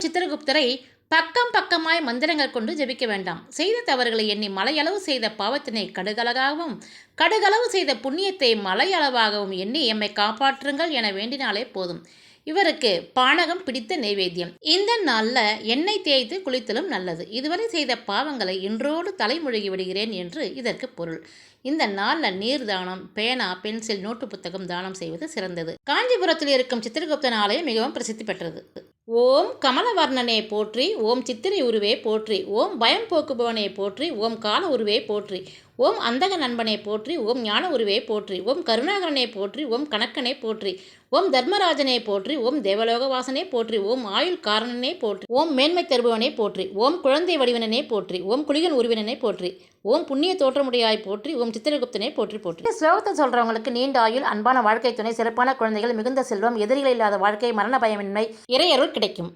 சித்திரகுப்தரை பக்கம் பக்கமாய் மந்திரங்கள் கொண்டு ஜெபிக்க வேண்டாம். செய்த தவறுகளை எண்ணி மலையளவு செய்த பாவத்தினை கடுகளவாகவும் கடுகளவு செய்த புண்ணியத்தை மலையளவாகவும் எண்ணி எம்மை காப்பாற்றுங்கள் என வேண்டினாலே போதும். இவருக்கு பானகம் பிடித்த நைவேத்தியம். இந்த நாளில் எண்ணெய் தேய்த்து குளித்தலும் நல்லது. இதுவரை செய்த பாவங்களை இன்றோடு தலைமுழுகி விடுகிறேன் என்று இதற்கு பொருள். இந்த நாளில் நீர் தானம், பேனா, பென்சில், நோட்டு புத்தகம் தானம் செய்வது சிறந்தது. காஞ்சிபுரத்தில் இருக்கும் சித்திரகுப்தன் ஆலயம் மிகவும் பிரசித்தி பெற்றது. ஓம் கமலவர்ணனே போற்றி, ஓம் சித்திரை உருவே போற்றி, ஓம் பயம் போக்குபவனே போற்றி, ஓம் கால உருவே போற்றி, ஓம் அந்தக நண்பனே போற்றி, ஓம் ஞான உருவே போற்றி, ஓம் கருணாகரனே போற்றி, ஓம் கணக்கனே போற்றி, ஓம் தர்மராஜனே போற்றி, ஓம் தேவலோகவாசனே போற்றி, ஓம் ஆயுள் காரணனே போற்றி, ஓம் மேன்மை தருபவனே போற்றி, ஓம் குழந்தை வடிவனே போற்றி, ஓம் குளிகன் உருவினனே போற்றி, ஓம் புண்ணிய தோற்றமுடையாய் போற்றி, ஓம் சித்திரகுப்தனே போற்றி போற்றி. இந்த ஸ்லோகத்தை சொல்றவங்களுக்கு நீண்ட ஆயுள், அன்பான வாழ்க்கை துணை, சிறப்பான குழந்தைகள், மிகுந்த செல்வம், எதிரிகள் இல்லாத வாழ்க்கை, மரண பயமின்மை, இறையருள் கிடைக்கும்.